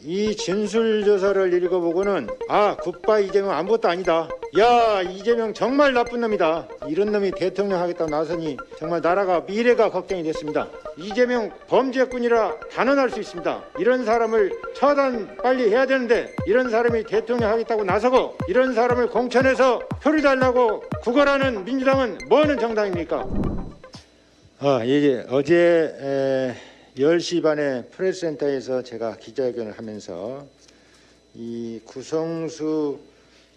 이 진술조사를 읽어보고는 굿바이 이재명 아무것도 아니다. 야, 이재명 정말 나쁜 놈이다. 이런 놈이 대통령 하겠다고 나서니 정말 나라가 미래가 걱정이 됐습니다. 이재명 범죄꾼이라 단언할 수 있습니다. 이런 사람을 처단 빨리 해야 되는데 이런 사람이 대통령 하겠다고 나서고 이런 사람을 공천해서 표를 달라고 구걸하는 민주당은 뭐하는 정당입니까? 어제 10시 반에 프레스센터에서 제가 기자회견을 하면서 이 구성수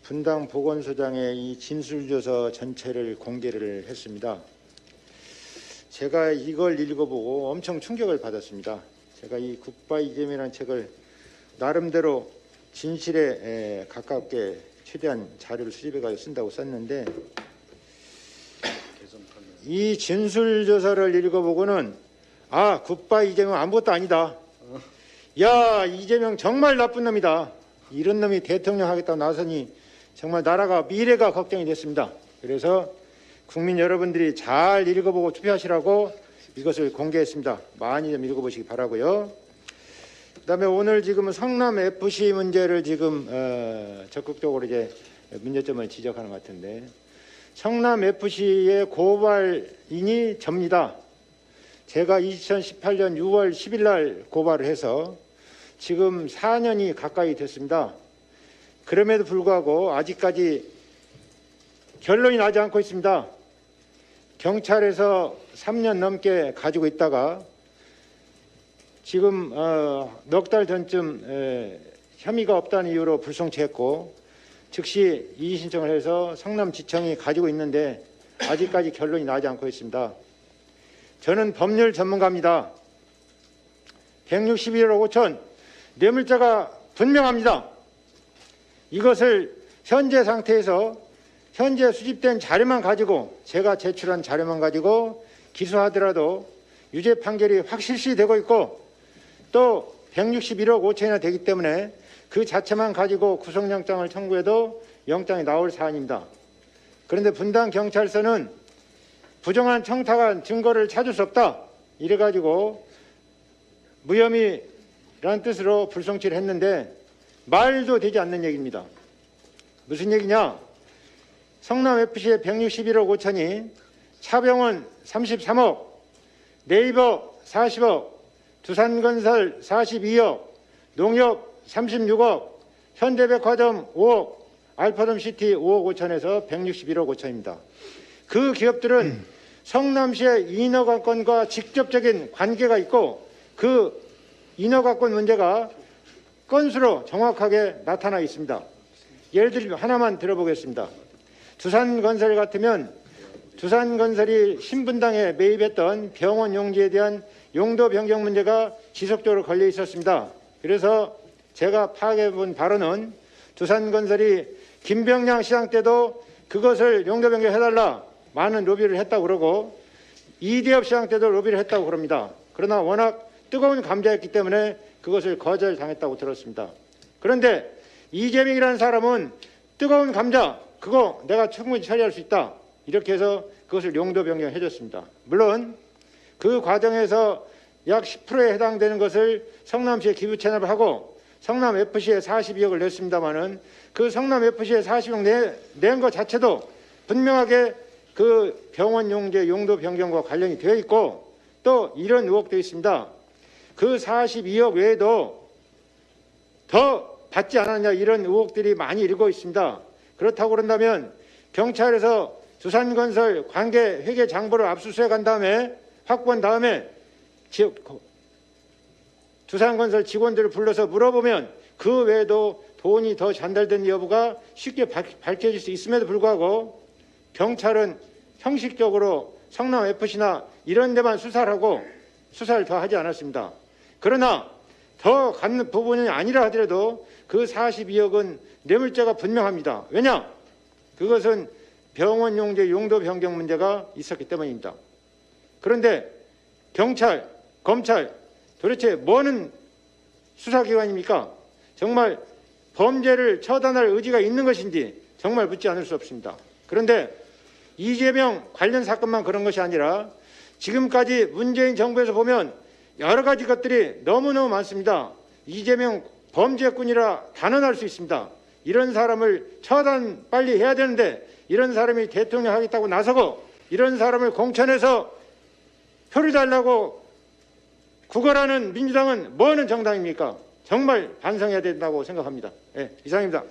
분당 보건소장의 이 진술조서 전체를 공개를 했습니다. 제가 이걸 읽어보고 엄청 충격을 받았습니다. 제가 이 굿바이 이재명이라는 책을 나름대로 진실에 가깝게 최대한 자료를 수집해가지고 쓴다고 썼는데 이 진술조사를 읽어보고는 굿바이 이재명 아무것도 아니다. 야, 이재명 정말 나쁜 놈이다. 이런 놈이 대통령 하겠다고 나서니 정말 나라가 미래가 걱정이 됐습니다. 그래서 국민 여러분들이 잘 읽어보고 투표하시라고 이것을 공개했습니다. 많이 좀 읽어보시기 바라고요. 그다음에 오늘 지금 성남 FC 문제를 지금 적극적으로 이제 문제점을 지적하는 것 같은데 성남 FC의 고발인이 접니다. 제가 2018년 6월 10일 날 고발을 해서 지금 4년이 가까이 됐습니다. 그럼에도 불구하고 아직까지 결론이 나지 않고 있습니다. 경찰에서 3년 넘게 가지고 있다가 지금 넉 달 전쯤 혐의가 없다는 이유로 불송치했고 즉시 이의 신청을 해서 성남지청이 가지고 있는데 아직까지 결론이 나지 않고 있습니다. 저는 법률 전문가입니다. 161억 5천 뇌물자가 분명합니다. 이것을 현재 상태에서 현재 수집된 자료만 가지고 제가 제출한 자료만 가지고 기소하더라도 유죄 판결이 확실시 되고 있고 또 161억 5천이나 되기 때문에 그 자체만 가지고 구속영장을 청구해도 영장이 나올 사안입니다. 그런데 분당경찰서는 부정한 청탁한 증거를 찾을 수 없다. 이래가지고 무혐의라는 뜻으로 불송치를 했는데 말도 되지 않는 얘기입니다. 무슨 얘기냐? 성남FC의 161억 5천이 차병원 33억, 네이버 40억, 두산건설 42억, 농협 36억, 현대백화점 5억, 알파돔시티 5억 5천에서 161억 5천입니다. 그 기업들은 성남시의 인허가권과 직접적인 관계가 있고 그 인허가권 문제가 건수로 정확하게 나타나 있습니다. 예를 들면 하나만 들어보겠습니다. 두산건설 같으면 두산건설이 신분당에 매입했던 병원 용지에 대한 용도 변경 문제가 지속적으로 걸려 있었습니다. 그래서 제가 파악해본 바로는 두산건설이 김병량 시장 때도 그것을 용도 변경해달라 많은 로비를 했다고 그러고 이대엽 시장 때도 로비를 했다고 그럽니다. 그러나 워낙 뜨거운 감자였기 때문에 그것을 거절당했다고 들었습니다. 그런데 이재명이라는 사람은 뜨거운 감자 그거 내가 충분히 처리할 수 있다. 이렇게 해서 그것을 용도 변경해 줬습니다. 물론 그 과정에서 약 10%에 해당되는 것을 성남시에 기부 체납을 하고 성남FC에 42억을 냈습니다마는 그 성남FC에 42억 낸 것 자체도 분명하게 그 병원 용지 용도 변경과 관련이 되어 있고 또 이런 의혹도 있습니다. 그 42억 외에도 더 받지 않았냐 이런 의혹들이 많이 일고 있습니다. 그렇다고 그런다면 경찰에서 두산건설 관계 회계 장부를 압수수색한 다음에 확보한 다음에 두산건설 직원들을 불러서 물어보면 그 외에도 돈이 더 전달된 여부가 쉽게 밝혀질 수 있음에도 불구하고 경찰은 형식적으로 성남FC나 이런 데만 수사를 하고 수사를 더 하지 않았습니다. 그러나 더 갖는 부분이 아니라 하더라도 그 42억은 뇌물죄가 분명합니다. 왜냐? 그것은 병원 용지 용도 변경 문제가 있었기 때문입니다. 그런데 경찰, 검찰 도대체 뭐는 수사기관입니까? 정말 범죄를 처단할 의지가 있는 것인지 정말 묻지 않을 수 없습니다. 그런데 이재명 관련 사건만 그런 것이 아니라 지금까지 문재인 정부에서 보면 여러 가지 것들이 너무너무 많습니다. 이재명 범죄꾼이라 단언할 수 있습니다. 이런 사람을 처단 빨리 해야 되는데 이런 사람이 대통령 하겠다고 나서고 이런 사람을 공천해서 표를 달라고 구걸하는 민주당은 뭐하는 정당입니까? 정말 반성해야 된다고 생각합니다. 네, 이상입니다.